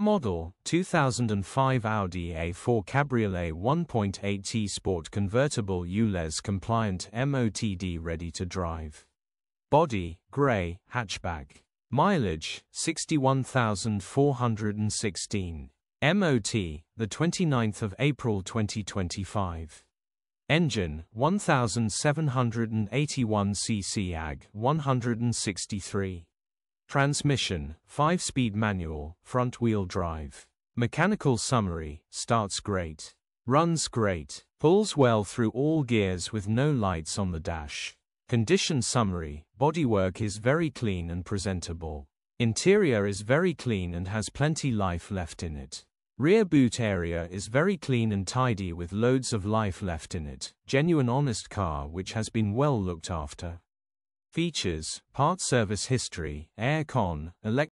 Model, 2005 Audi A4 Cabriolet 1.8T Sport Convertible ULEZ compliant MOTD ready to drive. Body, grey, hatchback. Mileage, 61,416. MOT, the 29th of April 2025. Engine, 1781 cc AG, 163. Transmission, 5-speed manual, front-wheel drive. Mechanical summary, starts great. Runs great. Pulls well through all gears with no lights on the dash. Condition summary, bodywork is very clean and presentable. Interior is very clean and has plenty life left in it. Rear boot area is very clean and tidy with loads of life left in it. Genuine honest car which has been well looked after. Features, part service history, air con, electric